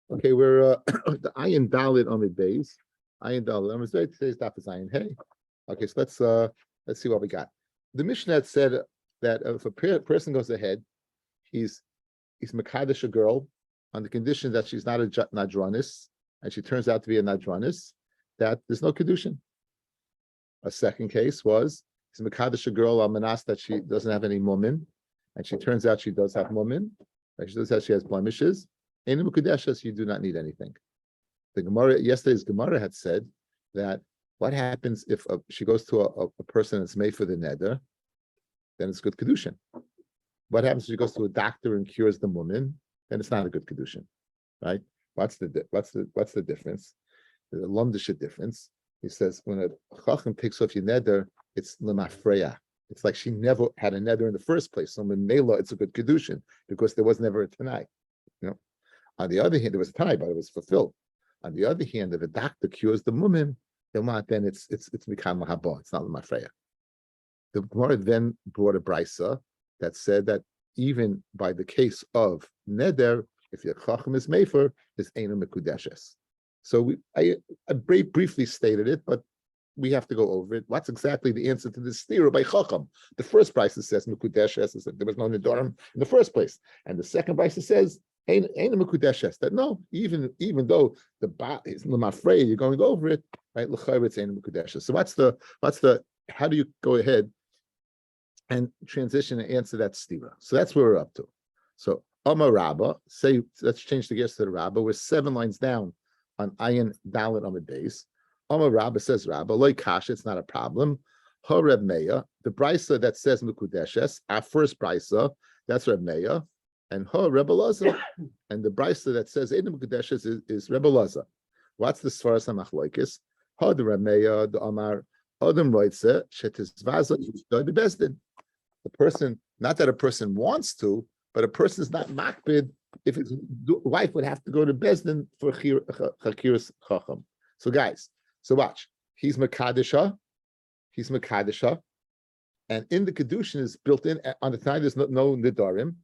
Okay, we're the Ayin Dalit Amid Beis. Ayin Dalit Amid Beis. Today's daf is Ayin Hey. Okay, so let's see what we got. The Mishnah said that if a person goes ahead, he's mekadesh a girl on the condition that she's not a nadronis, and she turns out to be a nadronis, that there's no kedushin. A second case was he's mekadesh a girl on manas that she doesn't have any mumin, and she turns out she does have mumin, and she has blemishes. In Mukudeshas, you do not need anything. The Gemara, yesterday's Gemara had said that what happens if she goes to a person that's made for the neder, then it's good kedushin. What happens if she goes to a doctor and cures the woman, then it's not a good kedushin, right? What's the difference? The lumdisha difference. He says when a chacham takes off your neder, it's lemafreya. It's like she never had a neder in the first place. So in Mela, it's a good kedushin because there was never a tanai. You know. On the other hand, there was a tanai, but it was fulfilled. On the other hand, if a doctor cures the mumin, then it's mikam lahaba. It's not lemafreya. The Gemara then brought a brisa that said that even by the case of neder, if your chacham is mefer, is einu mekudeshes. So I briefly stated it, but we have to go over it. What's exactly the answer to this stira by chacham? The first brisa says mekudeshes, there was no nedarim in the first place, and the second brisa says ain't a mekudeshes. That no, even though the ba is lemafrei, you're going over it, right? L'chayr it's ain't a mekudeshes. So what's the how do you go ahead and transition and answer that stira? So that's where we're up to. So Amar Rabba, say let's change the gears to the Rabba. We're 7 lines down on Ayin Dalit Amid Beis. Amar Rabba says Rabba, loy kasha, it's not a problem. Ha Reb Meya, the brisa that says mekudeshes, our first brisa, that's Reb Meya, and ha Reb Elazar, and the brisa that says ain't mekudeshes is Reb Elazar. What's the svaras hamachloikis? Ha the Reb Meya, the Amar Adam Roitze, shetisvaza the besdin. The person, not that a person wants to, but a person is not makbid if his wife would have to go to Bezdin for chakiras chacham. So guys, so watch. He's Makadisha, and in the kedushin is built in on the time there's no nidarim,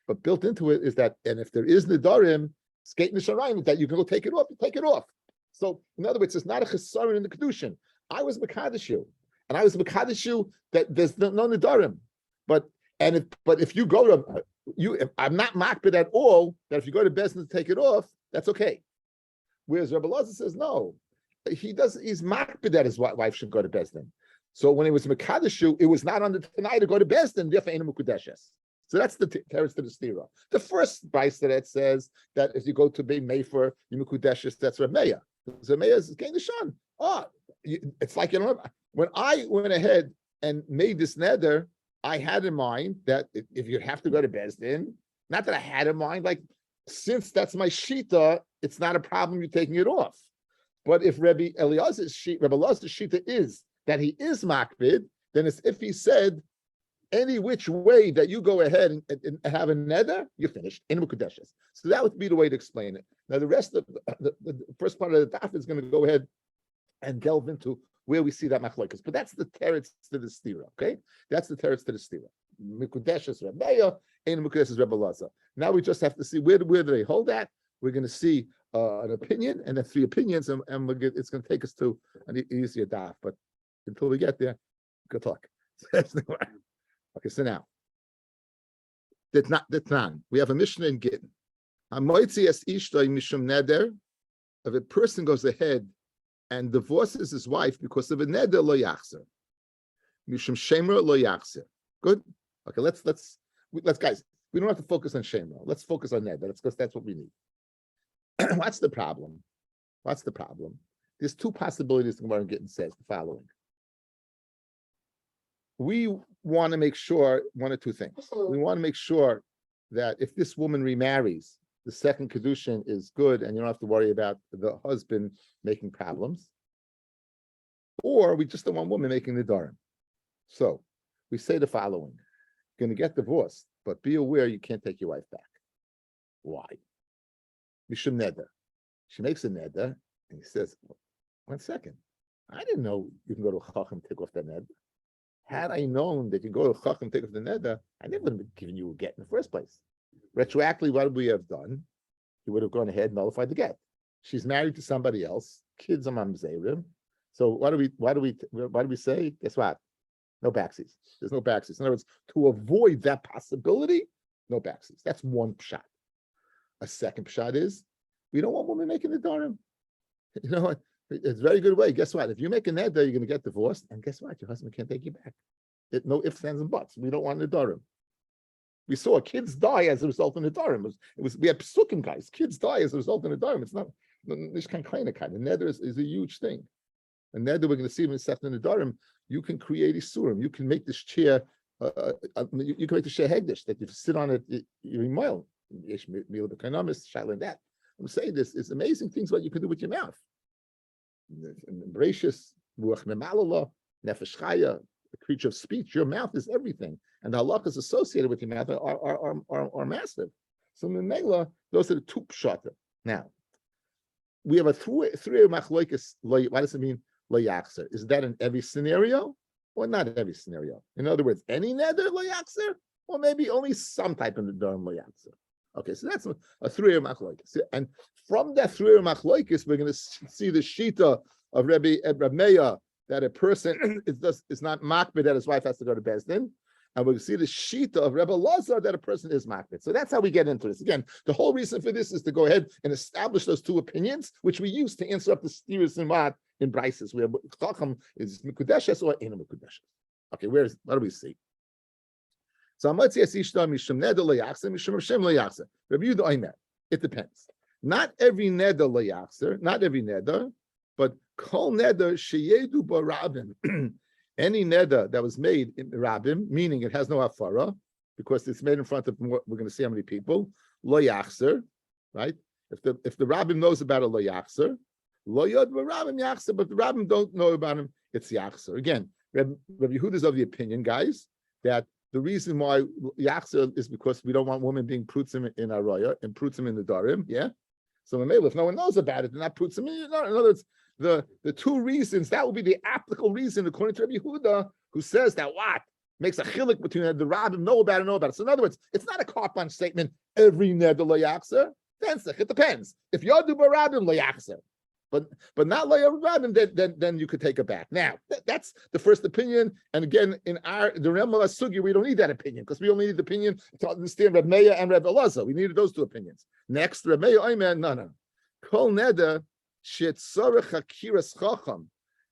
but built into it is that, and if there is nidarim, skate nisharayim that you can go take it off, you take it off. So in other words, it's not a chesaron in the kedushin. I was Makadishu, and I was Makadishu that there's no nidarim, but if you go to if I'm not makbid at all, that if you go to Bezdin to take it off, that's okay. Whereas Rabbi Elazar says no, he's makbid that his wife should go to Bezdin. So when it was Mekadeshu, it was not on the Tanai to go to Bezdin, therefore ain't mukudeshes. So that's the teretz to the stira. The first brisa that says that if you go to Beit Mefer, you mukudeshes, that's Rameya. Rameya is King Nishan. It's like, when I went ahead and made this neder, I had in mind that if you have to go to Bezdin, not that I had in mind, like, since that's my shita, it's not a problem you taking it off. But if Rabbi Eliazar's shita is that he is makbid, then it's if he said, any which way that you go ahead and have a neder, you're finished in Mukadeshes. So that would be the way to explain it. Now, the rest of the first part of the daf is going to go ahead and delve into where we see that machlokes, but that's the teretz to the stira. Okay, that's the teretz to the stira. Mikudeshes Rabbeya, and Mikudeshes Rebbe Elazar. Now we just have to see where do they hold that. We're going to see an opinion and then 3 opinions, and it's going to take us to an easier daf. But until we get there, good luck. Okay, so now we have a Mishnah in Gittin. If a person goes ahead and divorces his wife because of a neder lo yachzer, mishum shemer lo yachzer. Good. Okay, let's guys. We don't have to focus on shemer. Let's focus on neder. Because that's what we need. What's the problem? There's 2 possibilities. The Gemara Gittin says the following. We want to make sure 1 or 2 things. We want to make sure that if this woman remarries, the second kedushin is good, and you don't have to worry about the husband making problems. Or we just don't want women making the darim. So we say the following: you're going to get divorced, but be aware you can't take your wife back. Why? Mishum neder. She makes a neder, and he says, 1 second, I didn't know you can go to Chacham take off that neder. Had I known that you go to Chacham take off the neder, I never would have given you a get in the first place. Retroactively, what would we have done? he would have gone ahead and nullified the get. She's married to somebody else. Kids are mamzerim. So why do we say? Guess what? No backsies. There's no backsies. In other words, to avoid that possibility, no backsies. That's one pshat. A second pshat is we don't want women making the darim. You know, it's a very good way. Guess what? If you make a neder, you're going to get divorced, and guess what? Your husband can't take you back. No ifs, ands, and buts. We don't want the darim. We saw kids die as a result of the darim. We had psukim guys. Kids die as a result of the darim. It's not this kind of neder is a huge thing. And neder we're going to see when it's in the darim. You can create isurim. You can make this chair. You can make the chair hegdish that if you sit on it, you're immoral. That. I'm saying this is amazing things what you can do with your mouth. Gracious, nefesh chaya, a creature of speech. Your mouth is everything, and the halachas associated with your mouth are massive. So Mimela, those are the two pshata. Now, we have a three machloikas. What does it mean? Lo yachzer. Is that in every scenario, or not every scenario? In other words, any neder lo yachzer, or maybe only some type of neder lo yachzer. Okay, so that's a three machloikas, and from that three machloikas, we're going to see the shita of Rabbi Meir that a person is not makbid that his wife has to go to Bezdin. And we'll see the shita of Rebbe Lazar that a person is makbid. So that's how we get into this. Again, the whole reason for this is to go ahead and establish those two opinions, which we use to answer up the steers and what in Brises, where Chacham is Mikudeshes or Ena Mikudeshes. Okay, what do we see? So Amatzi Asishta Mishum Neder Layachser, Mishum Hashem Layachser. Rabbi Yehuda Omer. It depends. Not every neder layachser, not every neder, but kol neder sheyedu barabim. Any neder that was made in rabim, meaning it has no afara, because it's made in front of we're going to see how many people. Lo yachser, right? If the rabbim knows about it, lo yachser. Lo yod barabim yachser, but the rabbim don't know about him. It's yachser. Again, Rabbi Yehuda is of the opinion, guys, that the reason why yachzer is because we don't want women being prutzim in araya and prutzim in the darim. Yeah. So if no one knows about it, they're not prutzim. In other words, the two reasons that would be the applicable reason according to Rabbi Yehuda, who says that what makes a chilik between the rabbim know about it. So in other words, it's not a carte blanche statement. Every neder lo yachzer. It depends. If yadu barabim lo yachzer. But not like then you could take it back. Now that's the first opinion, and again in the Rambam Sugi we don't need that opinion because we only need the opinion to understand Reb Meir and Reb Elazar. We needed those two opinions. Next, Reb Meir Omer, no. Kol neder shetzorech hakiras chacham.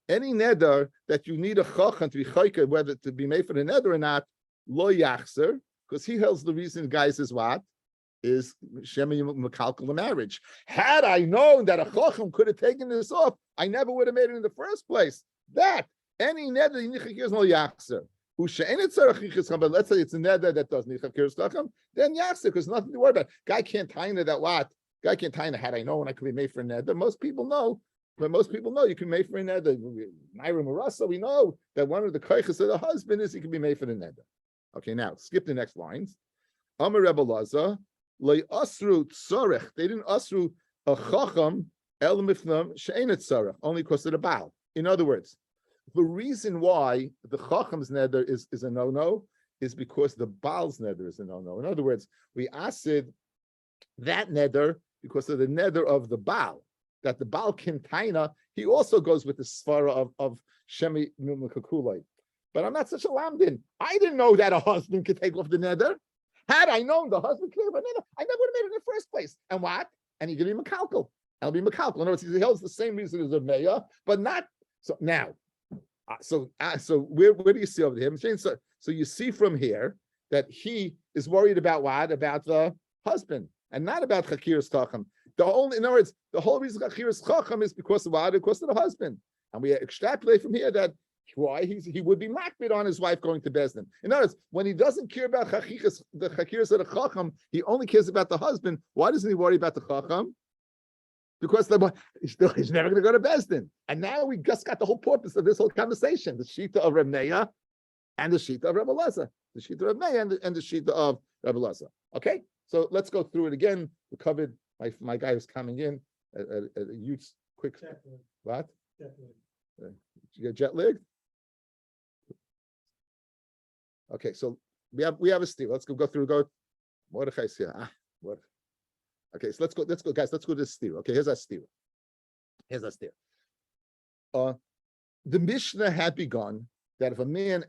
Any neder that you need a chacham to be chayka, whether to be made for the neder or not, lo yachzer, because he holds the reason, guys, is what? Is Shemi Mekalkal the marriage. Had I known that a Chacham could have taken this off, I never would have made it in the first place. That any neder nichakir is no yachzer. But let's say it's a neder that does nichakir Chacham, then yachzer, because nothing to worry about. Guy can't tie that what? Guy can't tie had I known I could be made for a neder. Most people know. But most people know you can make for a neder. Naira Marasa, we know that one of the koiches of the husband is he can be made for the neder. Okay, now skip the next lines. Amar Rebbe Laza. They didn't asru a chacham el mifnam she'enet tzarech only because of the baal. In other words, the reason why the chacham's neder is a no-no is because the baal's neder is a no-no. In other words, we asked that neder because of the neder of the baal, that the baal kintaina, he also goes with the svara of Shemi Mimakakulai. But I'm not such a lamdin. I didn't know that a husband could take off the neder. Had I known the husband could have, I never would have made it in the first place. And what? And he's going to be Mekalkal. I'll be Mekalkal. In other words, he holds the same reason as a mayor, but not so now. So where do you see over here? So you see from here that he is worried about what? About the husband and not about Chakiras Chacham. In other words, the whole reason Chakiras Chacham is because of what? Because of the husband. And we extrapolate from here that why he would be makbid on his wife going to Bezdin. In other words, when he doesn't care about the chakiras of the chacham, he only cares about the husband. Why doesn't he worry about the chacham? Because he's never going to go to Bezdin. And now we just got the whole purpose of this whole conversation: the shita of Reb Meir and the shita of Reb Elazar, the shita of Reb Meir and the shita of Reb Elazar. Okay, so let's go through it again. We covered my guy who's coming in. A huge quick what? You get jet lagged? Okay, so we have a steal. Let's go through. Mordechai's here. Okay, so let's go, guys. Let's go to the steer. Okay, here's our steer. The Mishnah had begun that if a man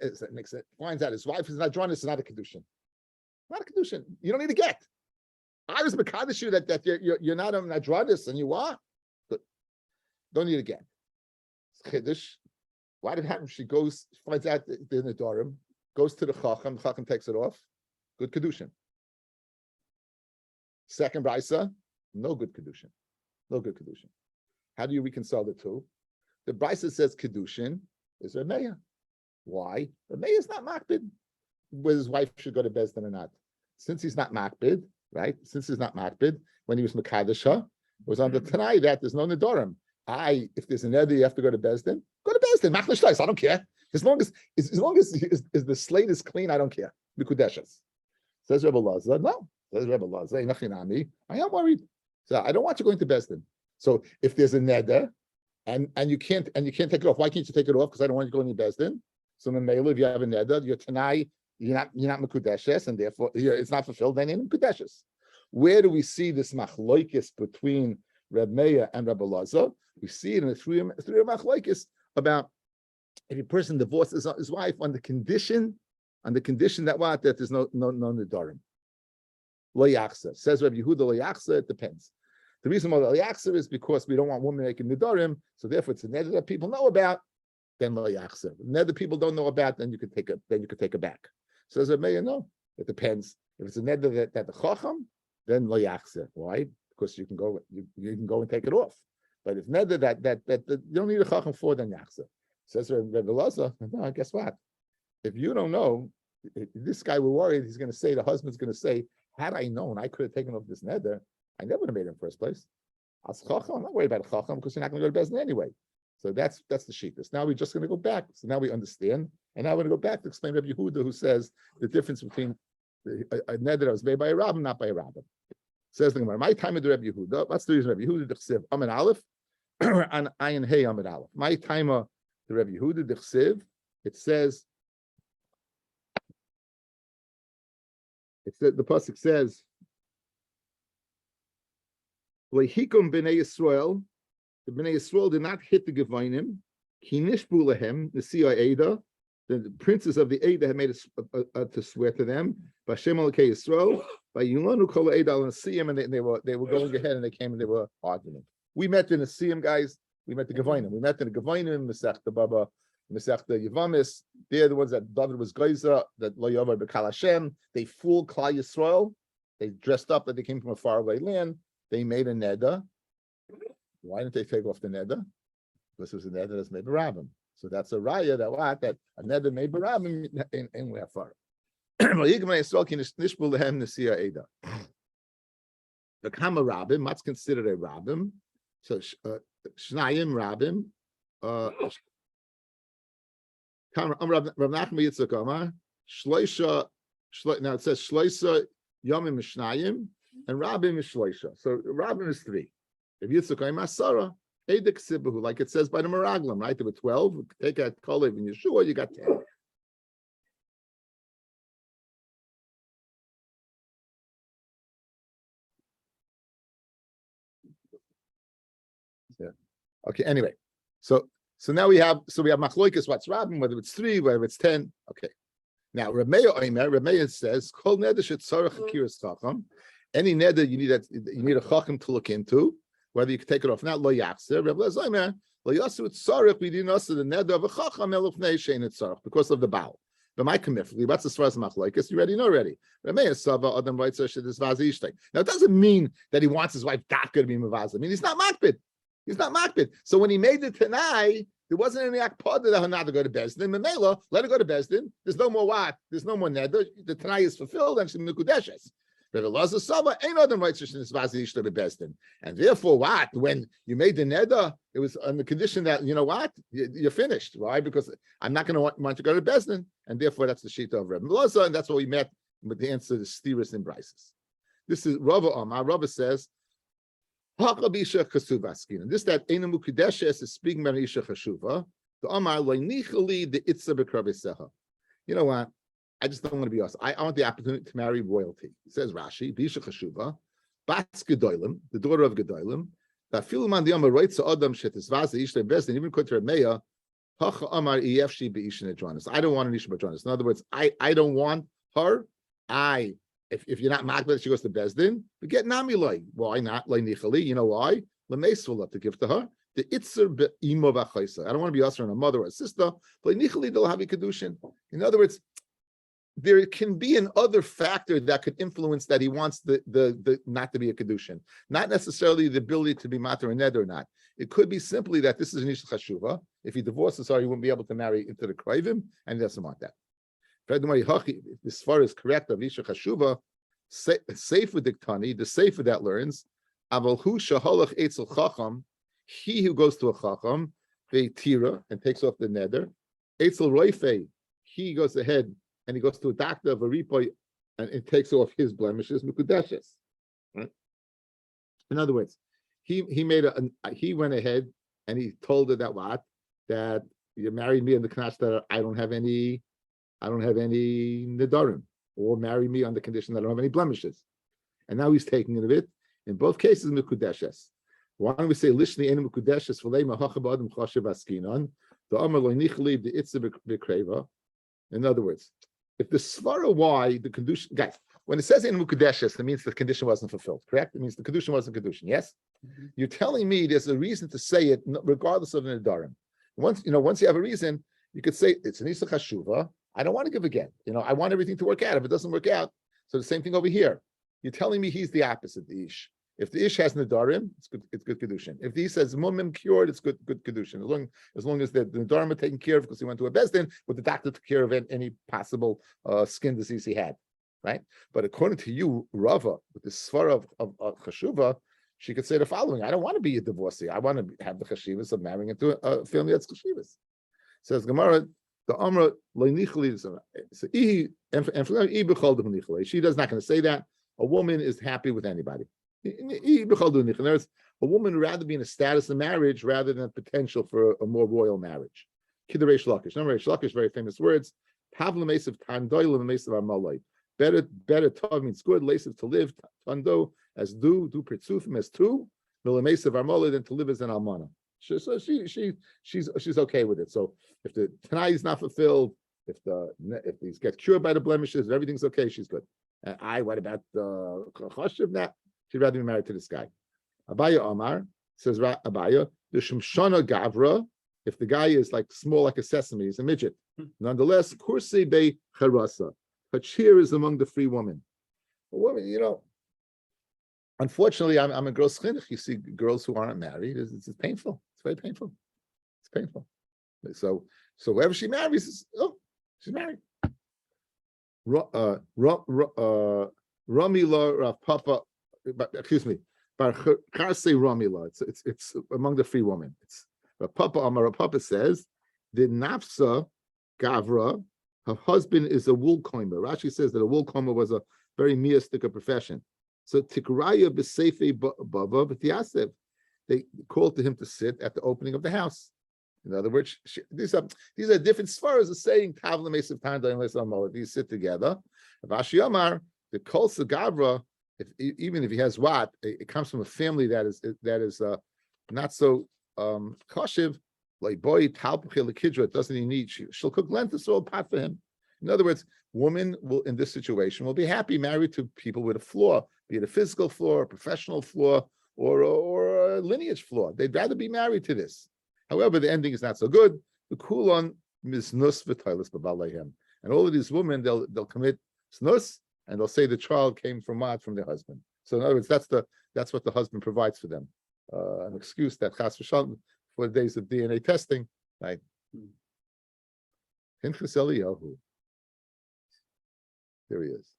finds out his wife is not drawn, it's not a kedushin. Not a kedushin. You don't need to get. I was mekadosh you that you're not a nadradis and you are. Good. Don't need to get. It's chiddush. Why did it happen? She goes, finds out the nedarim, goes to the chacham takes it off. Good kedushin. Second brisa, no good kedushin. No good kedushin. How do you reconcile the two? The brisa says kedushin is Rabbi. Why? Rabbi is not makbid whether his wife should go to Bezdin or not. Since he's not makbid, right? Since he's not makbid, when he was mekadosh, it was on the Tanai that there's no nedarim. If there's an neder, you have to go to Bezdin. Go to Bezdin. Machlish tais. I don't care. As long as the slate is clean, I don't care. Mikudeshes. Says Rebbe Lazar. No. Says Rebbe Lazar. I am worried. So I don't want you going to Bezdin. So if there's a neder and you can't take it off, why can't you take it off? Because I don't want you going to Bezdin. So in the if you have a neder, your Tanai, you're not Mikudeshes, and therefore it's not fulfilled. Then you're Mikudeshes. Where do we see this machloikis between Reb Meir and Rebbe Lazar? We see it in the three machloikis about if a person divorces his wife on the condition that there's no nedarim. Lo yachzer. Says Rabbi Yehuda lo yachzer. It depends. The reason why lo yachzer is because we don't want women making nedarim, so therefore it's a neder that people know about. Then lo yachzer. Neder people don't know about, then you could take it back. Says Rabbi Meir, no. It depends. If it's a neder that the chacham, then lo yachzer. Why? Because you can go and take it off. But if neder that you don't need a chacham for, then yachzer. Says Rebbe Lazar, no, guess what? If you don't know, this guy we're worried, he's going to say, the husband's going to say, had I known, I could have taken off this neder, I never would have made it in the first place. As chacham, I'm not worried about chacham because you're not going to go to Bezdin anyway. So that's the shittus. Now we're just going to go back. So now we understand. And now we're going to go back to explain Rabbi Yehuda, who says the difference between a neder that was made by a rabbin, not by a rabbin. Says the Gemara, my time of the Rabbi Yehuda, what's the reason Rabbi Yehuda, the chsiv, Amid Aleph, and Ayin Hey Amid Aleph. My time of the Rabbi Yehuda, the chsiv, it says, the pasuk says, Lehikum b'nei Yisrael, the b'nei Yisrael did not hit the Gevonim, ki nishbu lehem, the Eda, the princes of the Eda had made to swear to them, B'Shem Elokei Yisrael, by Yulanu Kol Eda al Nesiyim, and they were going ahead and they came and they were arguing. We met in the Nesiyim, guys. We met the Gevonim. We met in the Gevonim, Masechta Baba, Masechta Yevamis. They're the ones that David was Geiza, that Lo Yovar B'Kal Hashem. They fooled Klal Yisrael. They dressed up that they came from a faraway land. They made a neder. Why didn't they take off the neder? Because it was a neder that's made by Rabbim. So that's a raya that a neder made by Rabbim in Wefar. The Kama Rabbim, what's considered a Rabbim? So Shnayim Rabbim. Rav Nachman Yitzchak Amar Shloisha. Now it says Shloisha Yomim Shnayim and Rabbim is Shloisha. So Rabbim is 3. If Yitzchak Amar Sarah, Edek Sibahu, like it says by the Meraglim, right? There were 12. Take out Kalev and Yeshua, you got 10. Yeah. Okay. Anyway, so now we have machloikas. What's Rabbim? Whether it's 3, whether it's 10. Okay. Now Reb Meir says kol neder shetzarach hakiras chacham. Any neder you need a chacham to look into. Whether you can take it off, not lo yachzer. Reb Lazar lo yasu tzarich. We didn't also the neder of a chacham elufnei shein tzarich because of the bow. But my kamifli, what's the svaras machloikas? You already know already. Reb Meir sava adam reitzah shedis vazi ishtay. Now it doesn't mean that he wants his wife daka to be mavaz. I mean he's not makbid. He's not makbid. So when he made the Tanai, there wasn't any akpada that not to go to Bezdin. Memela, let her go to Bezdin. There's no more what? There's no more neder. The Tanai is fulfilled and she's mekudeshes. And therefore, what? When you made the neder, it was on the condition that, you know what? You're finished. Why? Because I'm not going to want to go to Bezdin. And therefore, that's the shita of Rebbe Lazar. And that's what we met with the answer to Steerus and Brises. This is Rava Amar. Rava says, this that Einamu Kadeshes is speaking about Isha Chashuva. The Amar Loinichali the Itza Bekraviseha. You know what? I just don't want to be us. I want the opportunity to marry royalty. It says Rashi, Bisha Chashuva. Bas Gedolim, the daughter of Gedolim, that Filuman the Amar writes to Adam Shetisvaz the Ishta Bezdin, even Kotra Meya, Hacha Amar Efshi Beishin Adronis. I don't want an Isha Adronis. In other words, I don't want her. If you're not makbet, she goes to Bezdin, but get Nami Loi. Why not? Loi Nichali. You know why? Lemeisvula to give to her. The Itzer Be'imo V'Chaisa. I don't want to be usher on a mother or a sister. Loi Nichali they'll have a Kedushin. In other words, there can be an other factor that could influence that he wants the not to be a kedushin, not necessarily the ability to be mater and ned or not. It could be simply that this is an isha chashuva. If he divorces her, he wouldn't be able to marry into the krayvim, and he doesn't want that. If this far is correct of isha chashuva, sefer diktani, the sefer that learns, avalhu shaholach etzel chacham, he who goes to a chacham, ve'tira and takes off the neder, etzel roife, he goes ahead and he goes to a doctor of a ripoy and it takes off his blemishes, mikudeshes. Right? In other words, he went ahead and he told her that you married me in the knash that I don't have any nedarim, or marry me on the condition that I don't have any blemishes. And now he's taking it of it. In both cases, mikudeshes. Why don't we say lishni en mikudeshes v'lei mahachav adam chashav askinon the amar lo nichli the itza b'kreva. In other words, if the svara why the condition, guys, when it says in mukadeshes, it means the condition wasn't fulfilled, correct? It means the condition wasn't condition. Yes, You're telling me there's a reason to say it, regardless of the nedarim. Once you have a reason, you could say it's an isa chashuva. I don't want to give again. I want everything to work out. If it doesn't work out, so the same thing over here. You're telling me he's the opposite, the ish. If the ish has nedarim, it's good kedushin. If the ish says mumim cured, it's good kedushin. As long as the nedarim are taken care of because he went to a bezdin, but the doctor took care of any possible skin disease he had, right? But according to you, Rava, with the svara of chashuva, she could say the following: I don't want to be a divorcee. I want to have the chashivas of marrying into a family that's chashivas. Says Gemara, the Amra loinichli. She does not going to say that. A woman is happy with anybody. There's a woman would rather be in a status of marriage rather than potential for a more royal marriage. Kidder Reish Lakish. Remember Reish Lakish, very famous words. Tavla mesav tandoil and mesav amaloi. Better tov means good. Lesav to live. Tando as do pertzufim as two. Milamesav amaloi than to live as an almana. So she's okay with it. So if the Tanai is not fulfilled, if these get cured by the blemishes, if everything's okay, she's good. What about the chashiv now? She'd rather be married to this guy. Abaya Omar says Abaya, the Shemshana Gavra, if the guy is like small like a sesame, he's a midget. Nonetheless, Kursi Be Charasa. Her cheer is among the free women. A woman, unfortunately, I'm a girl's chinuch. You see girls who aren't married, it's painful. It's very painful. It's painful. So whoever she marries, she's married. Ramila Rav Papa, excuse me, Bar Karse Ramila. It's among the free women. It's Rav Papa Amar. Rav Papa says the Nafsa Gavra, her husband is a wool comber. Rashi says that a wool comber was a very miastic profession. So Tikraya b'Seife Bava b'Tiasev, they called to him to sit at the opening of the house. In other words, these are different svaras of saying Tavla Mesav Tanda and Lesamol. These sit together. Vashi Amar, the Kol Sagavra, even if he has it comes from a family that is not so koshiv, like boy Talpachil Kidra, doesn't he need? She'll cook lentils or pot for him. In other words, women will in this situation will be happy married to people with a flaw, be it a physical flaw, a professional flaw, or a lineage flaw. They'd rather be married to this. However, the ending is not so good. The kulon misnus v'toilus b'balayhem, and all of these women they'll commit snus, and they'll say the child came from their husband. So in other words, that's what the husband provides for them, an excuse that chas v'shalom for the days of DNA testing, right? Pinchas Eliyahu, there he is.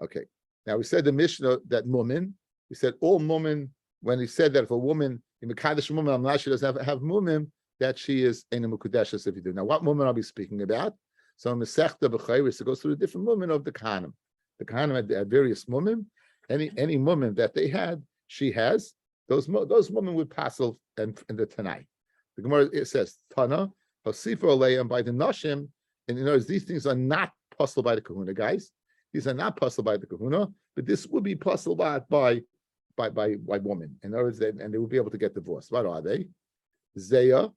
Okay, now we said the Mishnah that mumin. We said all mumin. When he said that if a woman in the Kaddish woman, I'm not she doesn't have mumim, that she is in a mukudeshes if you do. Now, what woman I'll be speaking about? So in Masechta B'chayris, it goes through the different women of the Kahanim. The Kahanim had various mumim. Any mumim that they had, she has. Those women would pass in the Tanai. The Gemara it says Tana Hosifa Aleim by the Nashim, and these things are not possible by the Kahuna guys. These are not possible by the kahuna, but this would be possible by women. In other words, and they would be able to get divorced. What are they? Zeya,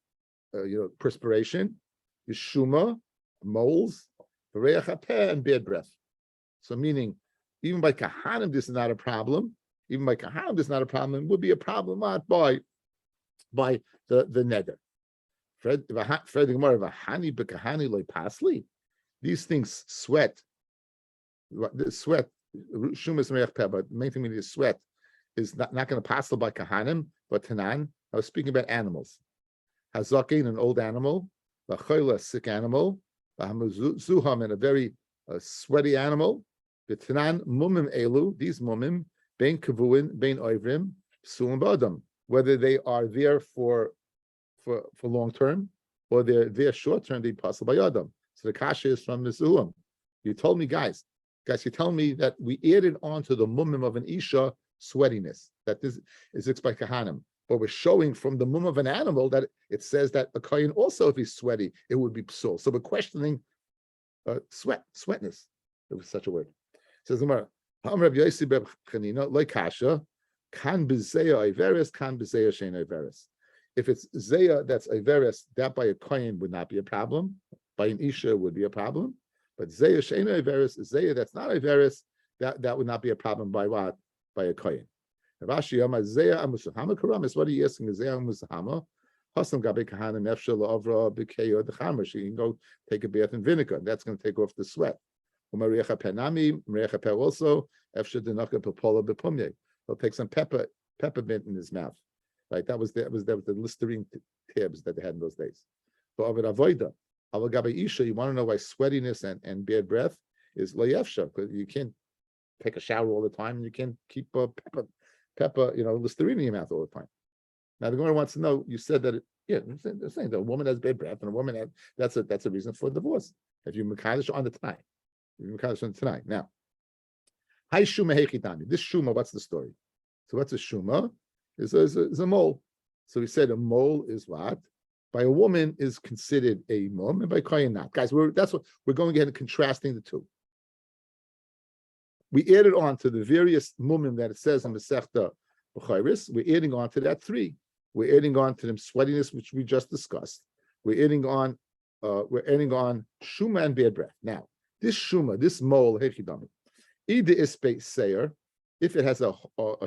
perspiration, yeshuma, moles, and bad breath. So meaning, even by kahanim, this is not a problem. Even by kahanim, this is not a problem. It would be a problem not by the neder. These things sweat. The sweat, shumas me'ech peh, but the main thing we need is sweat, is not going to pass by kahanim, but tanan. I was speaking about animals. Hazakin, an old animal, v'choila, a sick animal, v'hamuzuham, and a very sweaty animal. V'tanan mumim elu, these mumim, bein kavuin, bein oivrim, psulim b'adam, whether they are there for long term or they're there short term, they pass by adam. So the kasha is from Mizuham. You told me, guys, you tell me that we added on to the mumim of an isha sweatiness, that this is by kahanim. But we're showing from the mum of an animal that it says that a kohen also, if he's sweaty, it would be psul. So we're questioning sweatness. It was such a word. It says Gemara, Rabbi Yossi ber Chanina, like kasha, kan bezeya iveres, kan bezeya shein iveres. If it's zeya that's iveres, that by a kohen would not be a problem. By an isha would be a problem. But zeya shein iveres, zeya that's not iveres, that would not be a problem by what? By a kohen. Rashi Yama Zeya Amusahama Karam is what he asking Zeya Amusahama. Hasam Gabe Kahana Nefshel Avra Bikeyo the Chamer. She can go take a bath in vinegar. That's going to take off the sweat. Umariecha Penami, Mariecha Pe also, Efsha Denaka Popola Bepumye. He'll take some peppermint in his mouth. Right? That was the Listerine tabs that they had in those days. But Avid Avoida, Avagabe Isha, you want to know why sweatiness and bad breath is Layefsha, because you can't take a shower all the time and you can't keep pepper, Listerine in your mouth all the time. Now the Gemara wants to know. You said that, they're saying that a woman has bad breath and a woman that's a reason for divorce. If you mekadosh on the tonight, now, hi shuma hechitani. This shuma, what's the story? So what's a shuma? Is a mole. So we said a mole is what? By a woman is considered a mum, and by kohen not. Guys, that's what we're going ahead and contrasting the two. We added on to the various mumim that it says in the Masechta B'chayris. We're adding on to that 3. We're adding on to them sweatiness, which we just discussed. We're adding on shuma and bad breath. Now, this shuma, this mole, hechidami, either ispe seir, if it has a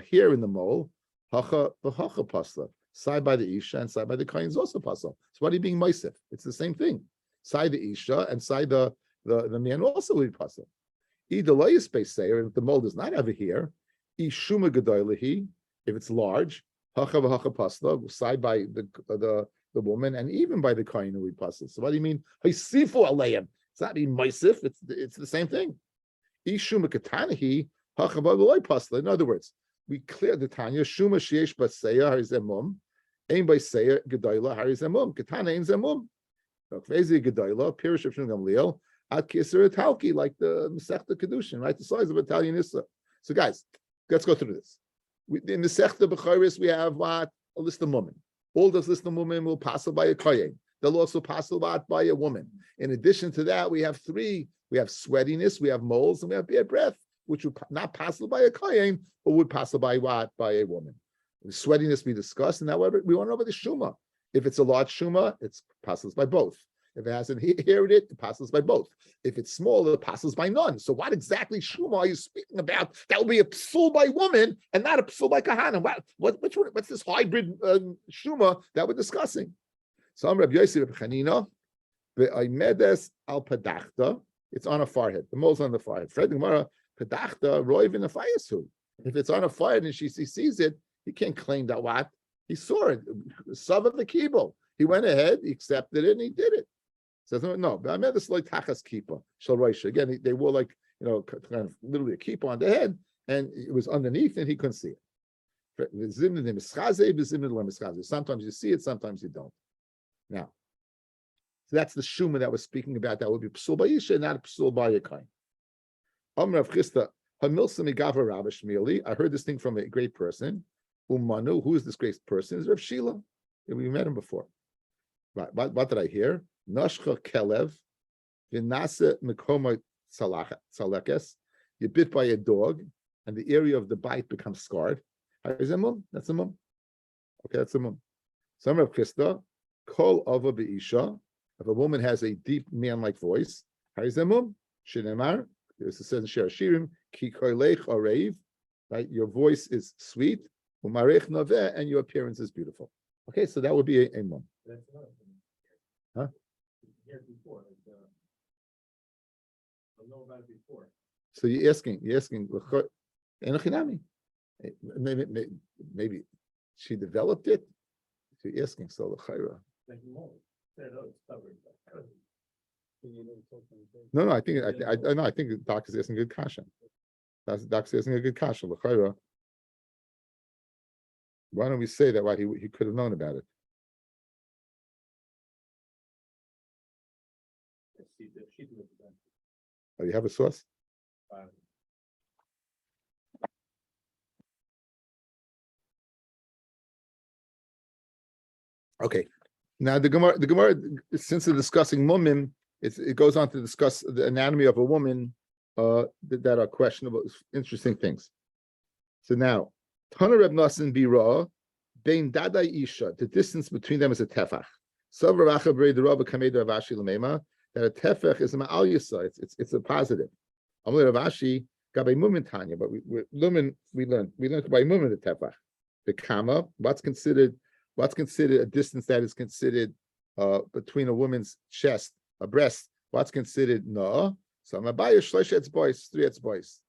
hair in the mole, hacha v'hacha pasla, side by the isha and side by the kohen is also pasla. So what are you being moisef? It's the same thing. Side the isha and side the man also will be pasla. Either layis space say, or if the mole does not have a hair, ishuma gedoylehi, if it's large, hacha v'hacha pasla, side by the woman, and even by the kohen who we pasla. So what do you mean? Haysifu alayim. It's not being meisif. It's the same thing. Ishuma katanahi hacha v'loy pasla. In other words, we clear the Tanya shuma sheyesh baseya harizemum, aim by seya gedoyla harizemum, katana aim zemum. Kvezi gedoyla pirish of shungam liel. At Kisser Talki, like the Masechta Kedushin, right? The size of Italian Issa. So, guys, let's go through this. In the Masechta B'chayris, we have what? A list of women. All those list of women will pass by a kohen. They'll also pass by a woman. In addition to that, we have 3. We have sweatiness, we have moles, and we have bad breath, which would not pass by a kohen, but would pass by what? By a woman. The sweatiness we discussed, and however, we want to know about the shuma. If it's a large shuma, it passes by both. If it hasn't heard it, it passes by both. If it's small, it passes by none. So what exactly shuma are you speaking about? That will be a psul by woman and not a psul by kahana. What's this hybrid shuma that we're discussing? So Rabbi Yossi Rabbi Chanina, be'aymedes al padachta. It's on a forehead. The mole's on the forehead. Fred Gemara padachta roiv in a fayasu. If it's on a forehead and she sees it, he can't claim that what he saw it. Sub of the kibble. He went ahead, he accepted it, and he did it. Says no, but I meant this like tachas kippah shel roisha. Again, they wore like kind of literally a kippah on the head, and it was underneath, and he couldn't see it. Sometimes you see it, sometimes you don't. Now, so that's the shuma that we're speaking about. That would be psul by isha, not psul by a kain. Amr Chisda hamilsa migava Rabbi Shmili. I heard this thing from a great person. Umanu, who is this great person? Is Rav Shila. We met him before. Right. What did I hear? Nashcha kelev, v'nase mekoma tzalekes, you're bit by a dog, and the area of the bite becomes scarred. That's a mum. Okay, that's a mum. Some of Krista, kol ava be'isha. If a woman has a deep man-like voice, harizemum shinemar. There's a certain share shirim ki koilech arev. Right, your voice is sweet, umarech noveh, and your appearance is beautiful. Okay, so that would be a mum. Huh? Before. I know about it before. So you're asking. Maybe she developed it. So you're asking. So l'chayra. No. I think the doctor's asking a good question. The doctor's asking a good question. L'chayra. Why don't we say that? Why he could have known about it? Oh, you have a source? Okay. Now the Gemara, since they're discussing mumim, it goes on to discuss the anatomy of a woman that are questionable, interesting things. So now, Tana Reb Nosson Bira, Bein Dadai Isha, the distance between them is a tefach. That a tefach is a ma'al yisa. It's a positive. Amar Rav Ashi gabei mumin tanya, but we learned by mumin the tefach. The kama, what's considered a distance that is considered between a woman's chest, a breast. What's considered no? So I'm abaya shlosh etzbois, 3 etzbois.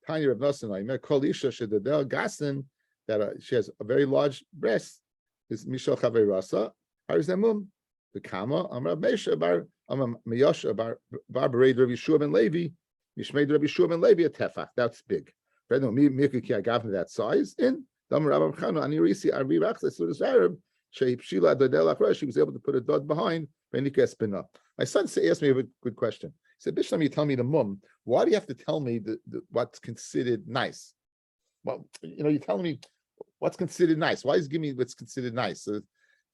Tanya Rav Nosson, I met kol isha shedadel gasen, that she has a very large breast. Is mishal chavei rasa. Harizemum. The kama Amar Meisha bar Miyasha bar Bereid Rabbi Yeshua ben Levi Mishmeid Rabbi Yeshua ben Levi a tefach. That's big. I gave him that size. In Damar Rabbi Chano Anirisi Arbi Rachs Sudas Arab Sheipshila Dodel Achra. She was able to put a dot behind Benika Espina. My son asked me a good question. He said, Bishlam, you tell me the mum. Why do you have to tell me what's considered nice? Well, you're telling me what's considered nice. Why is give me what's considered nice?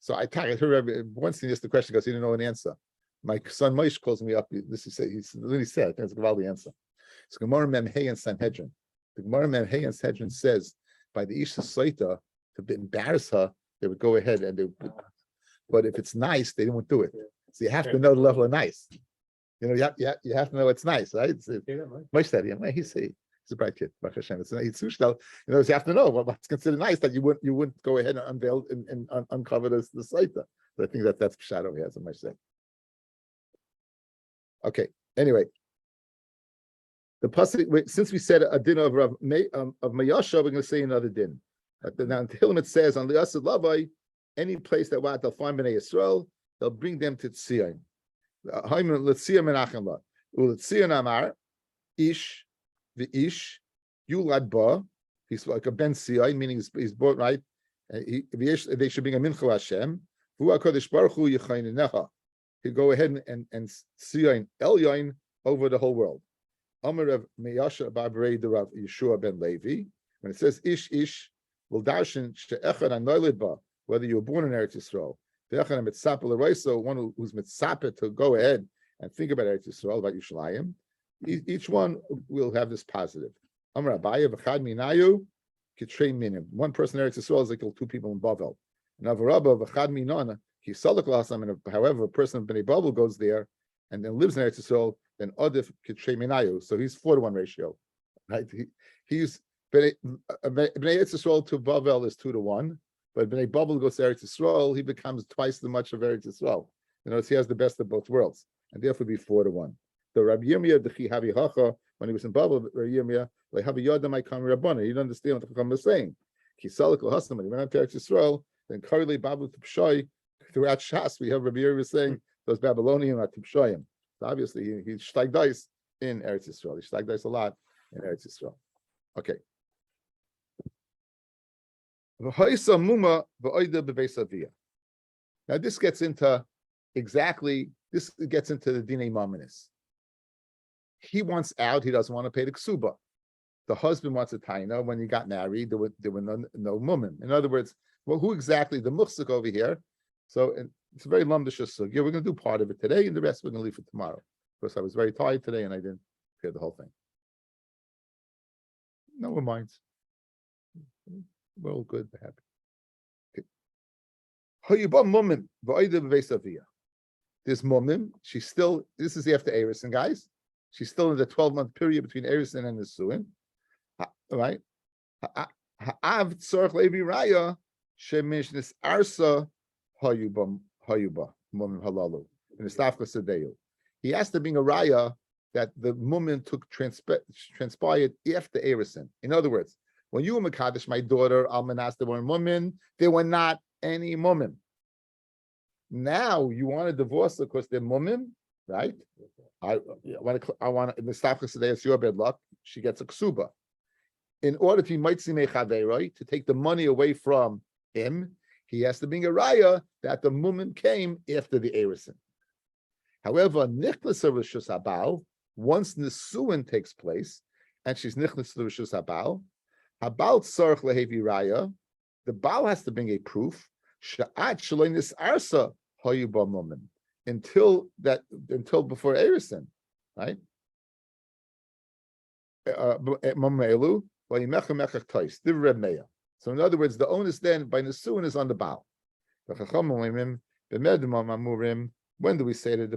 So I heard once he asked the question because he didn't know an answer. My son Moshe calls me up. This he said. I think it's a Gavaldi answer. It's Gemara Memhei and Sanhedrin. The Gemara Memhei and Sanhedrin says by the Isha Saita to embarrass her, they would go ahead and but if it's nice, they don't do it. So you have to know the level of nice. You have to know it's nice, right? Moshe said, he's a bright kid. You have to know what's considered nice that you wouldn't go ahead and unveil and uncover the Saita. So I think that's shadow he has, Moshe said. Okay. Anyway, the pasuk, since we said a din of Mayasha, we're going to say another din. Now in Tehillim it says on the Asad Lavai, any place that they'll find Bnei Yisrael, they'll bring them to Tzion. L'Tzion menachem la. U'Tzion amar ish v'ish yulad ba. He's like a ben Tzion, meaning he's born right. They should bring a mincha Hashem. V'hu HaKadosh Baruch Hu yichaynenecha. He'll go ahead and Tzion Elyon over the whole world. Amar of Meyasha Barbarei the Rav Yeshua ben Levi. When it says ish, will darshan she'echad anoylid ba, whether you were born in Eretz Yisrael, ve'echad mitzapeh l'roiso, one who's mitzapeh to go ahead and think about Eretz Yisrael, about Yerushalayim. Each one will have this positive. Amar Abaya v'chad minayu kitrei minim. One person in Eretz Yisrael is like two people in Bavel. And Avarabba v'chad minana kisalak l'asam. And however, a person of Bnei Bavel goes there and then lives in Eretz Yisrael, then Adif kitrei minayu. So he's 4-to-1 ratio, right? He's Bnei Eretz Yisrael to Bavel is 2-to-1, but Bnei Bavel goes to Eretz Yisrael, he becomes twice the much of Eretz Yisrael. He has the best of both worlds, and therefore be 4-to-1. The Rabbi Yirmiyah, the Chihavi Hacha, when he was in Bavel, Rabbi Yirmiyah, like Havi Yodam Aikam Rabbana, he didn't understand what the Chacham was saying. Kisalik Hasam, when he went up to Eretz Yisrael, then Karli Babu Tupshay, throughout Shas, we have Rabbi Yirmiyah saying those Babylonian are Tupshayim. So obviously, he shtag dice in Eretz Yisrael. He shtag dice a lot in Eretz Yisrael. Okay. Now this gets into the Dinei Maminis. He wants out, he doesn't want to pay the ksuba. The husband wants a taina. When he got married, there were no women. In other words, who exactly the muhsik over here? So it's a very lumdish sugya. We're going to do part of it today, and the rest we're going to leave for tomorrow. Because I was very tired today and I didn't hear the whole thing. No one minds. We're all good, we're happy. This mumim, she's still, this is after Erison, guys. She's still in the 12-month period between Erison and the Suin. Right? Ha'av tzorch levi raya shemishnis arsa hayuba mumim halalu in the stafka sedeyu. He has to bring a raya that the mumim transpired after Erison. In other words, when you were Mekadesh, my daughter, Almanas, there were mumim, there were not any mumim. Now you want to divorce her because they're mumim, right? I want in the stafka sedeyu, it's your bad luck. She gets a ksuba. In order to to take the money away from him, he has to bring a raya that the mumim came after the erison. However, nichnas rishus habal, once nisuin takes place, and she's nichnas rishus habal tzarich lehevi raya, the baal has to bring a proof sha'at shaloi nisarsa hayu ba mumim until before erison, right? Mumim so in other words, the onus then by Nisuin is on the Baal. When do we say that the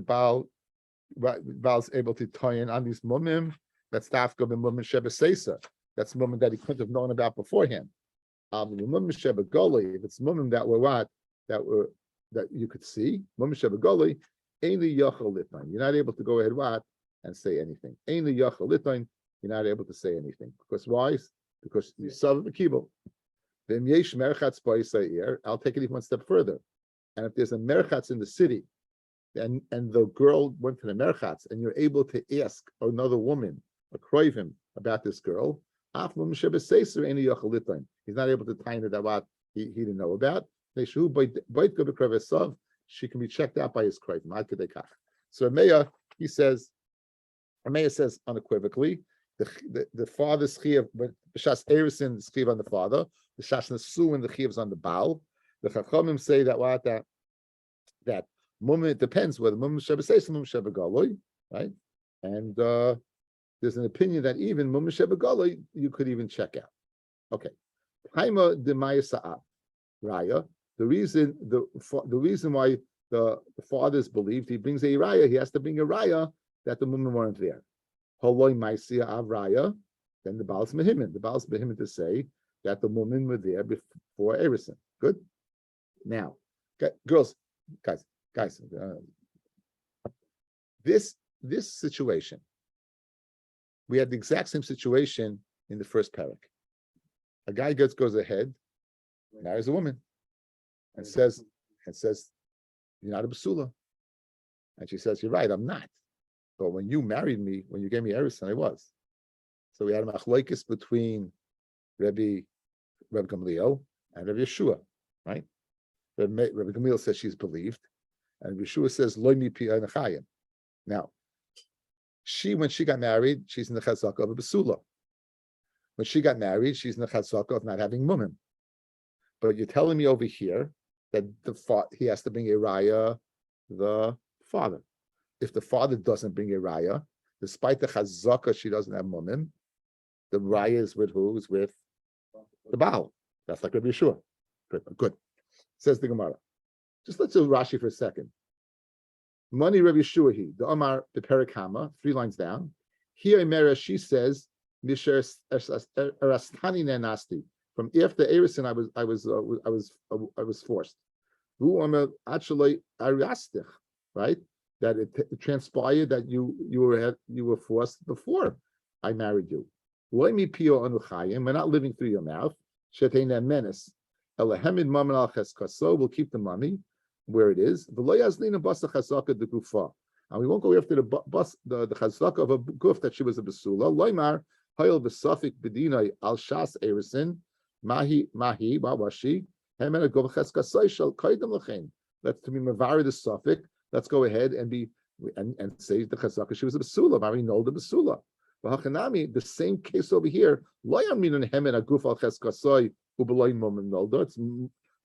Baal's able to tie in on these mumim? That's Dafka ben mumim sheba seisa. That's mumim that he couldn't have known about beforehand. Mumim sheba goli, if it's mumim that you could see, mumim sheba goli, you're not able to go ahead and say anything. You're not able to say anything. Because why? Because you saw the kibble. I'll take it even one step further. And if there's a merchatz in the city, and the girl went to the merchatz, and you're able to ask another woman, a kroivim, about this girl, he's not able to tie into that what he didn't know about. She can be checked out by his kroivim. So Ameya says unequivocally, the father's chiyuv, but b'shas erison is chiyuv on the father. The shas nesuin the chiyuv is on the baal. The chachamim say that mumim, it depends whether mumim sheba seis or mumim sheba galoi, right? And there's an opinion that even mumim sheba galoi you could even check out. Okay, Haima demaya sa'ab raya. The reason why the fathers believed he brings a raya, he has to bring a raya that the mumim weren't there. Holoi Maisia Avraya, then the Baal's Mehimin. The Baal's Mehimin to say that the women were there before Erison. Good? Now, girls, guys, this situation, we had the exact same situation in the first parak. A guy goes ahead, marries a woman, and says, you're not a basula. And she says, you're right, I'm not. But when you married me, when you gave me Erison, I was. So we had a machlokes between Rabbi Gamliel and Rabbi Yeshua, right? Rabbi Gamliel says she's believed, and Yeshua says Lo mi pi anachayim. Now, when she got married, she's in the chazaka of a basula. When she got married, she's in the chazaka of not having mumim. But you're telling me over here that he has to bring a raya, the father. If the father doesn't bring a raya, despite the chazaka, she doesn't have mumim, the raya is with who? Is with the Baal. That's like Rabbi Yeshua. Good. Says the Gemara. Just let's do Rashi for a second. Money Rabbi Yeshua he, the Omar the Perikama, 3 lines down. Here Mera, she says, Misher Erastani Nenasti. From after Erison, I was forced. Right? That it transpired that you were forced before I married you. We're not living through your mouth. Menace. We'll keep the money where it is. And we won't go after the chazaka of a guf that she was a basula. Loimar hayel v'safik b'dinai al shas erison mahi what was she? Let's to be mavari the suffix. Let's go ahead and say the chazaka she was a basula. Mari know the basula. The same case over here. It's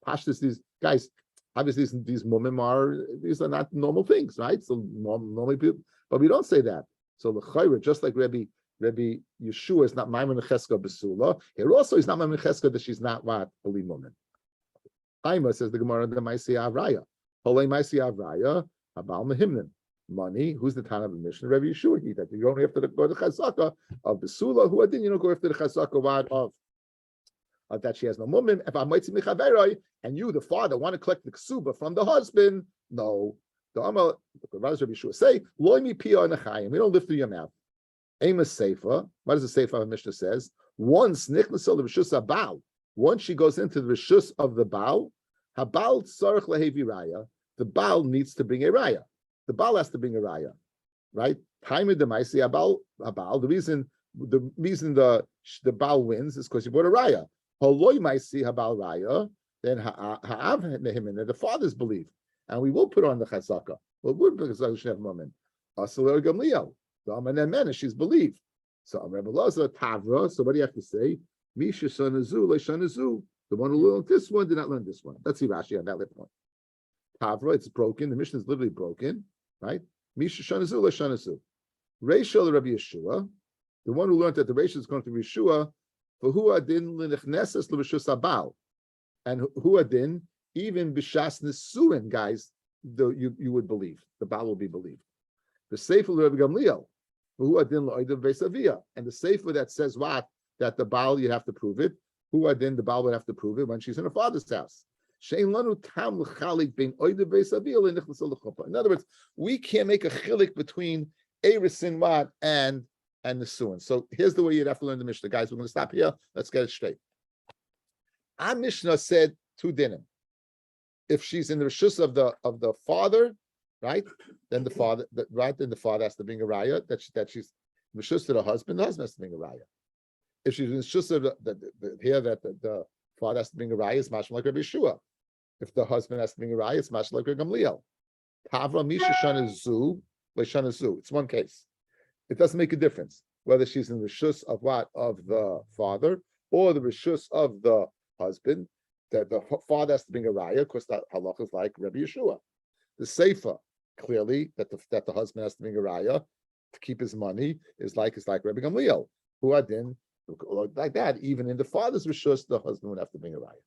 pashtus. These guys, obviously, these mumim are not normal things, right? So normally people, but we don't say that. So the chayra, just like Rabbi Rabbi Yeshua is not Maimon Cheska Besula. Here also he's not Maimon Cheska that she's not what Beli Mumin. Chaima says the Gemara the Maisi Avraya. Holei Maisi Avraya Habal Mehimnin. Money. Who's the Tana of the Mishnah? Rabbi Yeshua. He that you don't have to go to the Chazaka of Besula. Who didn't you don't go after the Chazaka of that she has no mumin. If I'm Maitzi Michaveroi and you, the father, want to collect the ksuba from the husband, no. The Amal, what does Rabbi Yeshua say? Loi mi pia anachayim. We don't lift through your mouth. Amos Seifa. What does the Seifa of Mishnah says? Once nichnasil the rishus habal. Once she goes into the rishus of the baal, habal tzarich lehevi raya. The baal needs to bring a raya. The baal has to bring a raya, right? Time of the maisi habal. The reason the baal wins is because you brought a raya. Holoi maisi habal raya. Then ha'av nehimin. The fathers believe, and we will put on the chazaka. Well, we'll put the chazaka moment. Asaler gamliel. The Amen and she's believed. So Rabbi Lazar Tavra. So what do you have to say? Misha Shanazu, Shanazu. The one who learned this one did not learn this one. Let's see Rashi on that point. Tavra, it's broken. The Mishnah is literally broken, right? Misha Shanazu, Shanazu. Rachel Rabbi Yeshua, the one who learned that the Rachel is going to be Yeshua, for who adin l'nechneses l'rishus habal, and who adin even b'shas nesuin, guys, you would believe the Baal will be believed. The Sefer Rabbi Gamliel, who adin l'oidav beisavia, and the Sefer that says what, that the Baal you have to prove it. Who adin the Baal would have to prove it when she's in her father's house. Shein lanu tam l'chalik bein oidav beisavia l'nichlas l'chuppah. In other words, we can't make a chilik between erisin what and nesuin. So here's the way you'd have to learn the Mishnah, guys. We're going to stop here. Let's get it straight. Our Mishnah said two dinim. If she's in the rishus of the father, right? Then the father, then the father has to bring a raya that she's rishus to the husband has to bring a raya. If she's in rishus of the father has to bring a raya, it's mashma like Rabbi Yeshua. If the husband has to bring a raya, it's mashma like Rabbi Gamliel. Tavra misha shanazu leishanazu. It's one case. It doesn't make a difference whether she's in the rishus of what of the father or the rishus of the husband. That the father has to bring a raya, because that halach is like Rabbi Yeshua. The Seifa, clearly, that the husband has to bring a raya to keep his money is like Rabbi Gamliel, who adin like that. Even in the father's rishus, the husband would have to bring a raya.